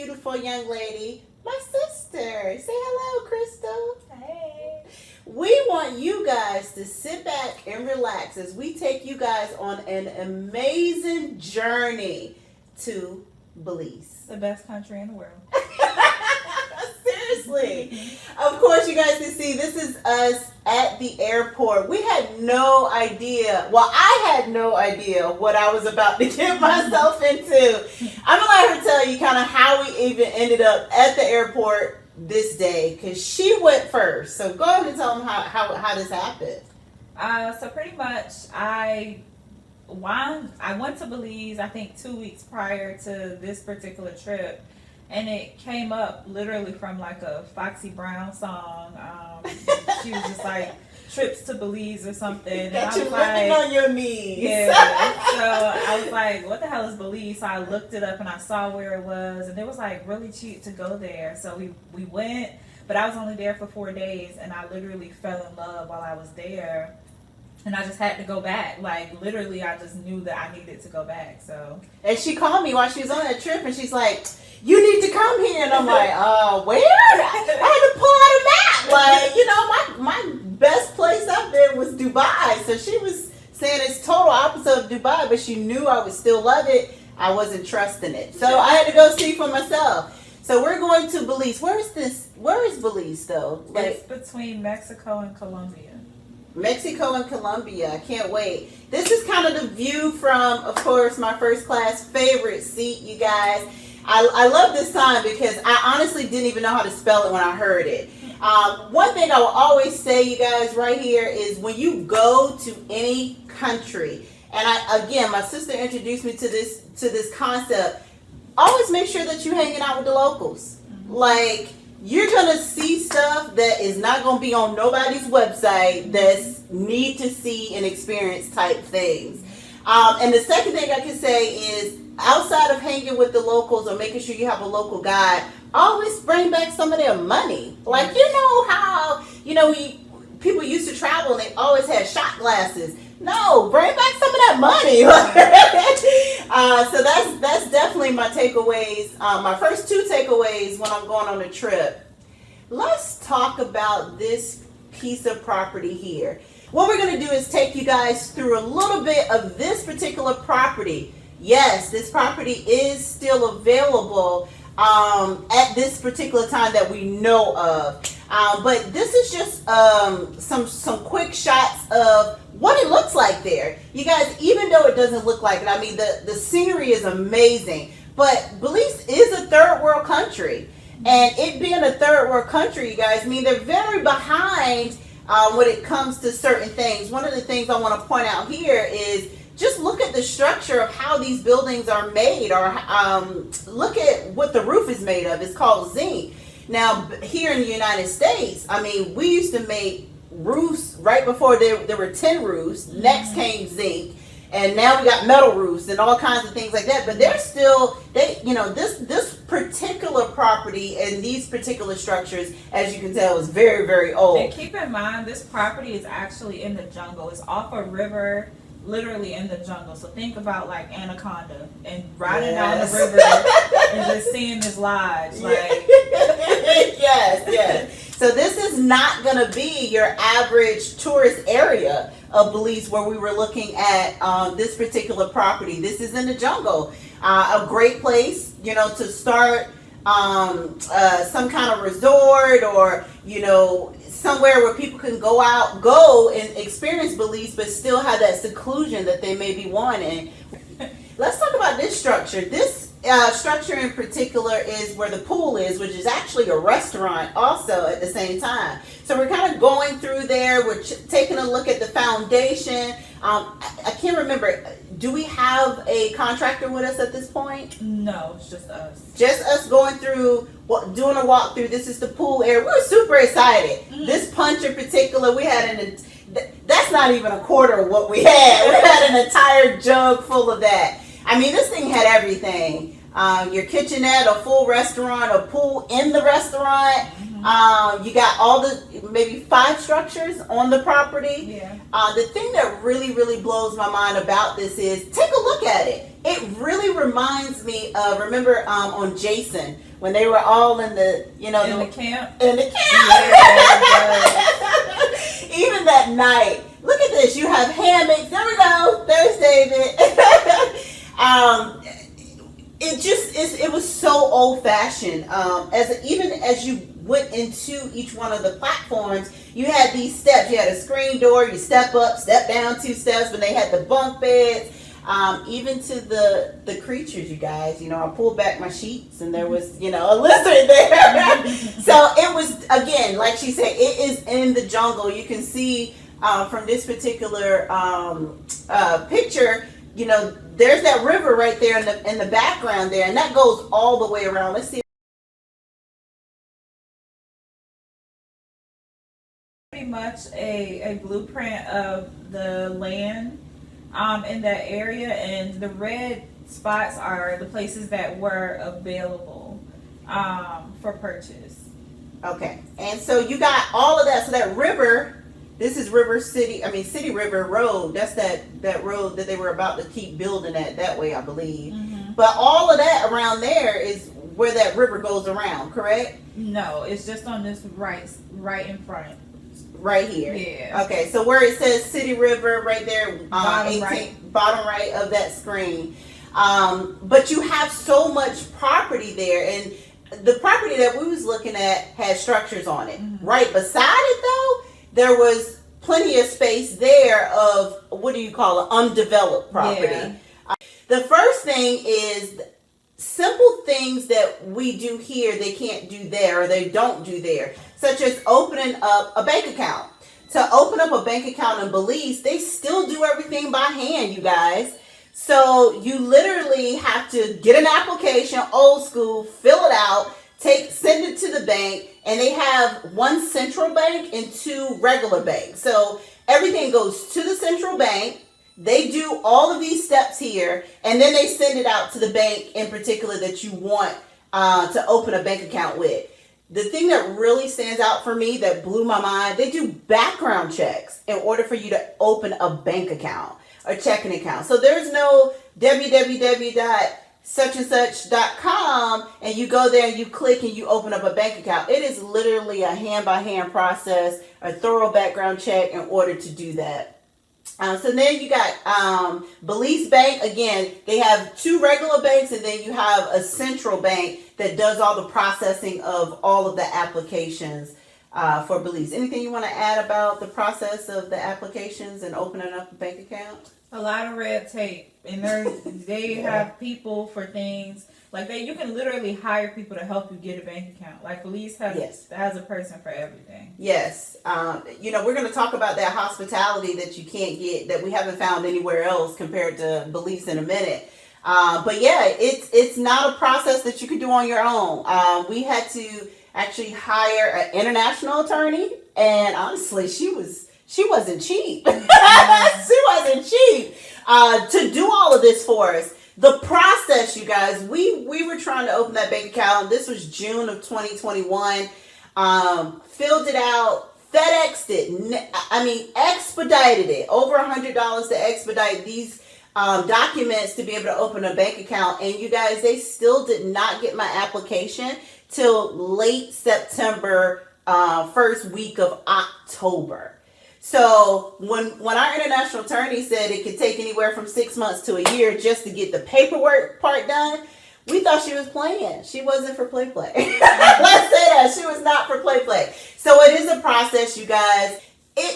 beautiful young lady, my sister. Say hello, Kristal. Hey. We want you guys to sit back and relax as we take you guys on an amazing journey to Belize. The best country in the world. Seriously. Of course, you guys can see this is us at the airport. We had no idea. Well, I had no idea what I was about to get myself into. I'm going to let her tell you kind of how we even ended up at the airport this day because she went first. So go ahead and tell them how this happened. So pretty much I went to Belize, I think 2 weeks prior to this particular trip. And it came up literally from like a Foxy Brown song. She was just like, trips to Belize or something. And Got I you was living like, on your knees. yeah. So I was like, what the hell is Belize? So I looked it up and I saw where it was. And it was like really cheap to go there. So we went, but I was only there for 4 days. And I literally fell in love while I was there. And I just had to go back. Like, literally, I just knew that I needed to go back. So. And she called me while she was on that trip, and she's like, you need to come here. And I'm like, where? I had to pull out a map. Like, you know, my best place I've been was Dubai. So she was saying it's total opposite of Dubai, but she knew I would still love it. I wasn't trusting it. So I had to go see for myself. So we're going to Belize. Where is Belize, though? Like, It's between Mexico and Colombia. Mexico and Colombia. I can't wait. This is kind of the view from, of course, my first class favorite seat, you guys. I love this sign because I honestly didn't even know how to spell it when I heard it. One thing I will always say, you guys, right here is when you go to any country, and again, my sister introduced me to this concept, always make sure that you're hanging out with the locals. Like, you're going to see stuff that is not going to be on nobody's website that's need to see and experience type things. And the second thing I can say is outside of hanging with the locals or making sure you have a local guide, always bring back some of their money. Like, you know how, people used to travel and they always had shot glasses. No, bring back some of that money. So that's definitely my takeaways. My first two takeaways when I'm going on a trip. Let's talk about this piece of property here. What we're going to do is take you guys through a little bit of this particular property. Yes, this property is still available at this particular time that we know of. But this is just some quick shots of what it looks like there. You guys, even though it doesn't look like it, I mean, the scenery is amazing. But Belize is a third world country. And it being a third world country, you guys, I mean, they're very behind when it comes to certain things. One of the things I want to point out here is just look at the structure of how these buildings are made, or look at what the roof is made of. It's called zinc. Now, here in the United States, I mean, we used to make roofs right before there were tin roofs. Next came zinc. And now we got metal roofs and all kinds of things like that. But they're still, this particular property and these particular structures, as you can tell, is very, very old. And keep in mind, this property is actually in the jungle. It's off a river, literally in the jungle. So think about like Anaconda and riding down the river and just seeing this lodge. Like, yes. So this is not going to be your average tourist area of Belize where we were looking at this particular property. This is in the jungle. A great place, to start some kind of resort or, somewhere where people can go and experience Belize, but still have that seclusion that they may be wanting. Let's talk about this structure. This structure in particular is where the pool is, which is actually a restaurant also at the same time. So we're kind of going through there. We're taking a look at the foundation. I can't remember. Do we have a contractor with us at this point? no, it's just us. Just us going through, doing a walkthrough. This is the pool area. We're super excited. This punch in particular, we had that's not even a quarter of what we had. We had an entire jug full of that. I mean, this thing had everything. Your kitchenette, a full restaurant, a pool in the restaurant. You got all the maybe 5 structures on the property. Yeah. The thing that really, really blows my mind about this is take a look at it. It really reminds me of, remember on Jason, when they were all in the, In the camp. in the camp. Yeah, Even that night, look at this. You have hammocks. There we go. There's David. It was so old fashioned. Even as you went into each one of the platforms, you had these steps. You had a screen door. You step up, step down 2 steps. When they had the bunk beds, even to the creatures, you guys. I pulled back my sheets and there was a lizard there. So it was, again, like she said, it is in the jungle. You can see from this particular picture. There's that river right there in the background there, and that goes all the way around. Let's see. pretty much a blueprint of the land in that area, and the red spots are the places that were available for purchase. Okay, and so you got all of that. So that river. This is City River Road. That's that road that they were about to keep building that way, I believe. Mm-hmm. But all of that around there is where that river goes around, correct? No, it's just on this right in front. Right here. Yeah. Okay, so where it says City River right there, Bottom right. bottom right of that screen. But you have so much property there, and the property that we was looking at had structures on it. Mm-hmm. Right beside it, though, there was plenty of space there of, what do you call it, undeveloped property. Yeah. The first thing is simple things that we do here, they can't do there, or they don't do there, such as opening up a bank account. To open up a bank account in Belize, they still do everything by hand, you guys. So you literally have to get an application, old school, fill it out, send it to the bank, and they have one central bank and 2 regular banks. So everything goes to the central bank. They do all of these steps here, and then they send it out to the bank in particular that you want to open a bank account with. The thing that really stands out for me that blew my mind, they do background checks in order for you to open a bank account or checking account. So there's no www.suchandsuch.com and you go there and you click and you open up a bank account. It is literally a hand-by-hand process, a thorough background check in order to do that. So then you got Belize Bank. Again, they have 2 regular banks, and then you have a central bank that does all the processing of all of the applications for Belize. Anything you want to add about the process of the applications and opening up a bank account? A lot of red tape, and they have people for things like that. You can literally hire people to help you get a bank account. Like Belize has a person for everything. Yes, we're going to talk about that hospitality that you can't get, that we haven't found anywhere else compared to Belize in a minute. But yeah, it's not a process that you can do on your own. We had to actually hire an international attorney, and honestly, she wasn't cheap. She wasn't cheap to do all of this for us. The process, you guys, we were trying to open that bank account. This was June of 2021. Filled it out, FedExed it. Expedited it. Over $100 to expedite these documents to be able to open a bank account. And you guys, they still did not get my application till late September, first week of October. So when our international attorney said it could take anywhere from 6 months to a year just to get the paperwork part done, we thought she was playing. She wasn't for play. Let's say that. She was not for play. So it is a process, you guys.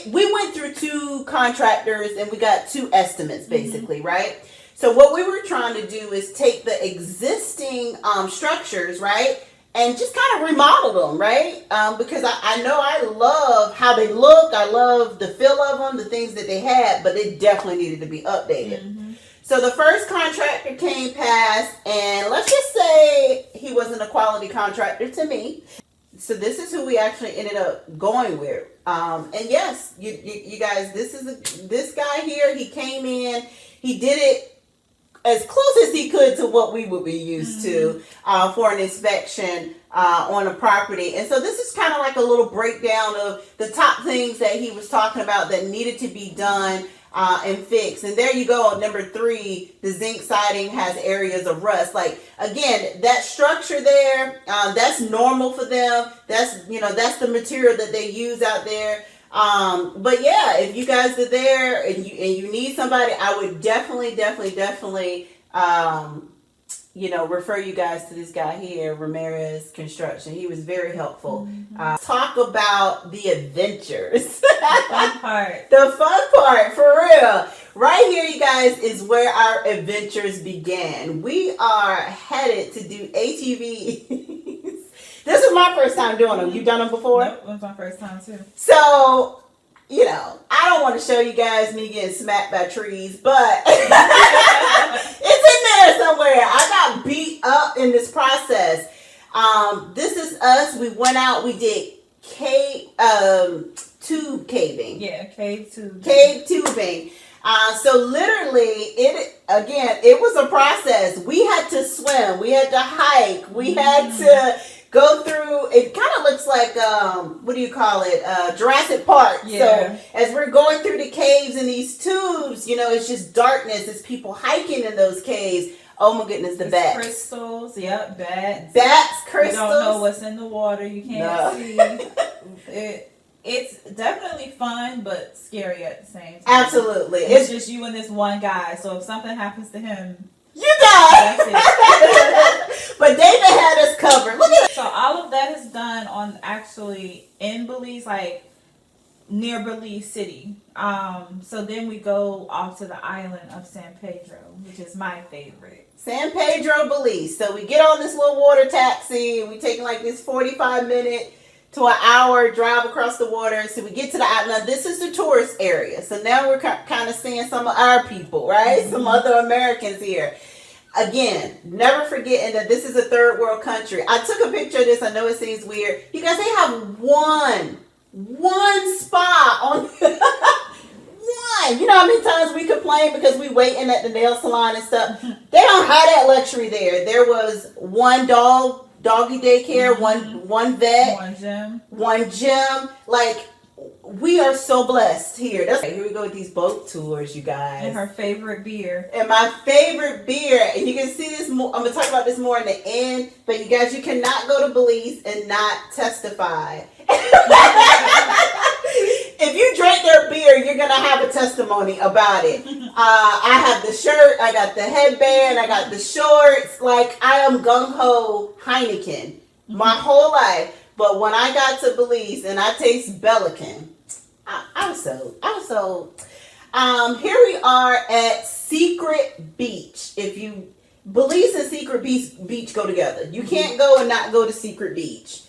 We went through 2 contractors and we got 2 estimates basically, right? So what we were trying to do is take the existing structures, right? And just kind of remodel them, right? Because I know I love how they look. I love the feel of them, the things that they had, but they definitely needed to be updated. Mm-hmm. So the first contractor came past, and let's just say he wasn't a quality contractor to me. So this is who we actually ended up going with. And yes, you guys, this guy here, he came in, he did it as close as he could to what we would be used to for an inspection on a property. And so this is kind of like a little breakdown of the top things that he was talking about that needed to be done and fix. And there you go. Number 3, the zinc siding has areas of rust. Like, again, that structure there, that's normal for them. That's, that's the material that they use out there. But yeah, if you guys are there and you need somebody, I would definitely, refer you guys to this guy here, Ramirez Construction. He was very helpful. Talk about the adventures. Fun part. The fun part, for real. Right here, you guys, is where our adventures began. We are headed to do ATVs. This is my first time doing them. You done them before? Nope, it was my first time too. So, I don't want to show you guys me getting smacked by trees, but it's in there somewhere. I got beat up in this process. This is us. We went out. We did tube caving. Yeah, cave tubing. Cave tubing. So literally, it was a process. We had to swim. We had to hike. We had to go through, it kind of looks like, what do you call it? Jurassic Park. Yeah. So as we're going through the caves and these tubes, it's just darkness. It's people hiking in those caves. Oh my goodness, the bats. Crystals, yep, bats. Bats, crystals. You don't know what's in the water. You can't see. It's definitely fun, but scary at the same time. Absolutely. It's just you and this one guy. So if something happens to him, you die. But David had us covered. Look at it. So all of that is done on actually in Belize, like near Belize City. So then we go off to the island of San Pedro, which is my favorite. San Pedro, Belize. So we get on this little water taxi and we take like this 45-minute to an hour drive across the water. So we get to the island. Now this is the tourist area. So now we're kind of seeing some of our people, right? Mm-hmm. Some other Americans here. Again, never forgetting that this is a third world country. I took a picture of this. I know it seems weird. You guys, they have one spa on one. You know how many times we complain because we waiting at the nail salon and stuff? They don't have that luxury there. There was one doggy daycare, one vet, one gym. Like, we are so blessed here. Here we go with these boat tours, you guys. And her favorite beer. And my favorite beer. And you can see this more. I'm going to talk about this more in the end. But you guys, you cannot go to Belize and not testify. If you drink their beer, you're going to have a testimony about it. I have the shirt. I got the headband. I got the shorts. Like, I am gung-ho Heineken my whole life. But when I got to Belize and I taste Bellican, I was so. Here we are at Secret Beach. Belize and Secret Beach go together. You can't go and not go to Secret Beach.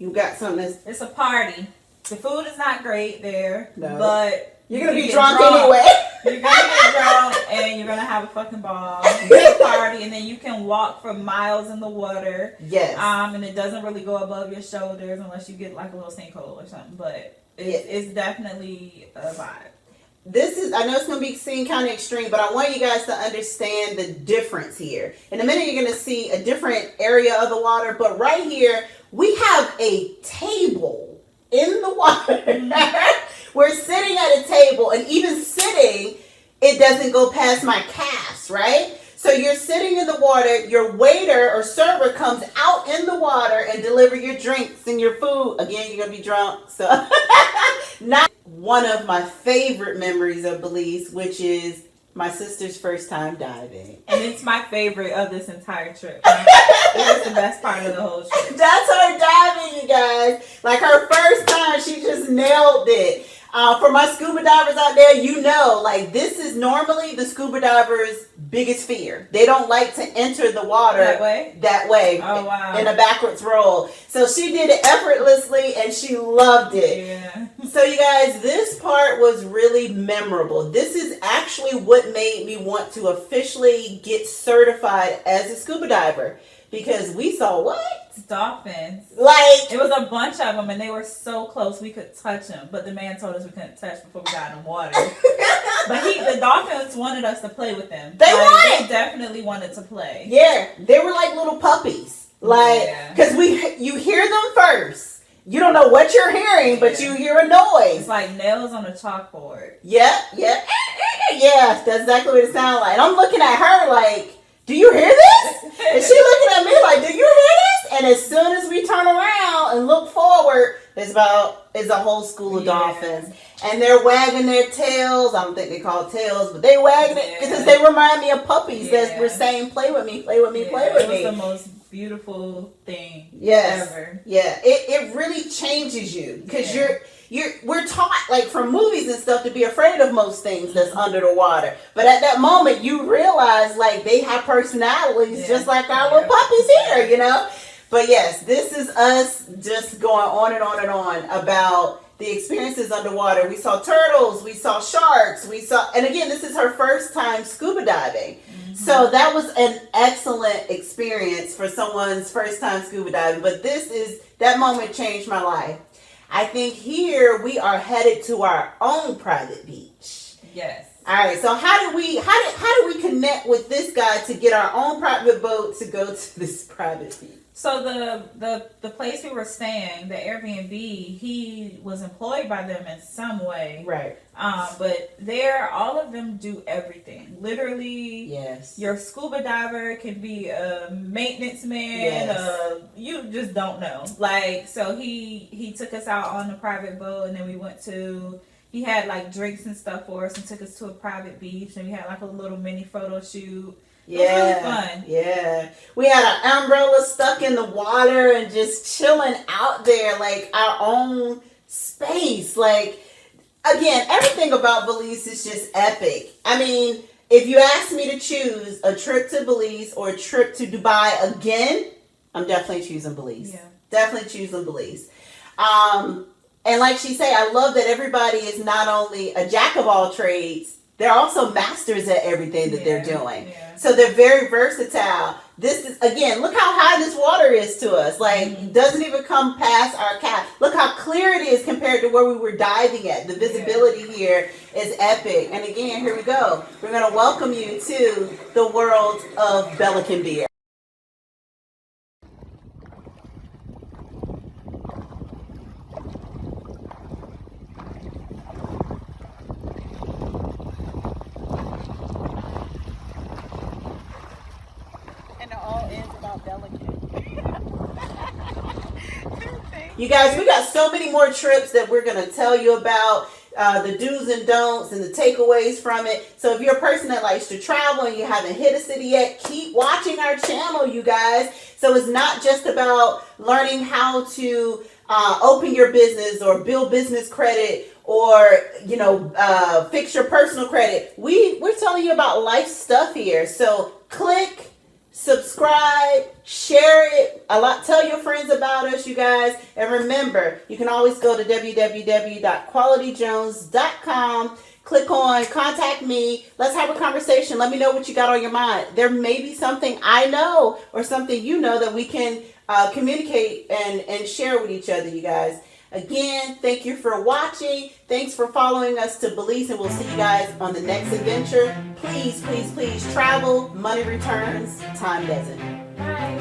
You got something It's a party. The food is not great there, no. but you're gonna be drunk anyway. You're gonna get drunk and you're gonna have a fucking ball. Big party, and then you can walk for miles in the water. Yes. And it doesn't really go above your shoulders unless you get like a little sinkhole or something. But it's definitely a vibe. I know it's going to be seen kind of extreme, but I want you guys to understand the difference here. In a minute, you're going to see a different area of the water, but right here, we have a table in the water. We're sitting at a table, and even sitting, it doesn't go past my calves, right? So you're sitting in the water, your waiter or server comes out in the water and deliver your drinks and your food. Again, you're going to be drunk. So not one of my favorite memories of Belize, which is my sister's first time diving. And it's my favorite of this entire trip. It was the best part of the whole trip. That's her diving, you guys. Like her first time, she just nailed it. For my scuba divers out there, like this is normally the scuba divers' biggest fear. They don't like to enter the water that way. Oh, wow. In a backwards roll. So she did it effortlessly and she loved it. Yeah. So you guys, this part was really memorable. This is actually what made me want to officially get certified as a scuba diver. Because we saw what? Dolphins. Like, it was a bunch of them, and they were so close we could touch them. But the man told us we couldn't touch before we got in the water. But the dolphins wanted us to play with them. They definitely wanted to play. Yeah, they were like little puppies. Like, because you hear them first. you don't know what you're hearing, but you hear a noise. It's like nails on a chalkboard. Yeah, yeah, yeah. That's exactly what it sounds like. And I'm looking at her like, do you hear this? And she looking at me like, do you hear this? And as soon as we turn around and look forward, it's a whole school of dolphins. And they're wagging their tails. I don't think they call it tails, but they wagging it because they remind me of puppies that were saying, play with me, play with me, play with me. It was the most beautiful thing ever. Yeah, it really changes you because we're taught like from movies and stuff to be afraid of most things that's under the water. But at that moment you realize like they have personalities just like our little puppies here, you know? But yes, this is us just going on and on and on about the experiences underwater. We saw turtles, we saw sharks, and again, this is her first time scuba diving. Mm-hmm. So that was an excellent experience for someone's first time scuba diving. But that moment changed my life. I think here we are headed to our own private beach. Yes. All right. So how do we connect with this guy to get our own private boat to go to this private beach? So the place we were staying, the Airbnb, he was employed by them in some way. Right. But all of them do everything. Literally, yes. Your scuba diver can be a maintenance man. Yes. You just don't know. Like, so he took us out on a private boat, and then we went to. He had like drinks and stuff for us, and took us to a private beach, and we had like a little mini photo shoot. It was really fun. Yeah. We had an umbrella stuck in the water and just chilling out there, like our own space. Like, again, everything about Belize is just epic. I mean, if you ask me to choose a trip to Belize or a trip to Dubai again, I'm definitely choosing Belize. Yeah. Definitely choosing Belize. And like she said, I love that everybody is not only a jack of all trades, they're also masters at everything that they're doing. Yeah. So they're very versatile. This is, again, look how high this water is to us. Like, it doesn't even come past our cap. Look how clear it is compared to where we were diving at. The visibility here is epic. And again, here we go. We're going to welcome you to the world of Belican beer. You guys, we got so many more trips that we're going to tell you about, the do's and don'ts and the takeaways from it. So if you're a person that likes to travel and you haven't hit a city yet, keep watching our channel, you guys. So it's not just about learning how to open your business or build business credit or, fix your personal credit. We're telling you about life stuff here. So click, subscribe, share it a lot. Tell your friends about us, you guys. And remember, you can always go to www.qualityjones.com. Click on contact me. Let's have a conversation. Let me know what you got on your mind. There may be something I know or something you know that we can communicate and share with each other, you guys. Again, thank you for watching. Thanks for following us to Belize, and we'll see you guys on the next adventure. Please, please, please travel. Money returns. Time doesn't. Bye.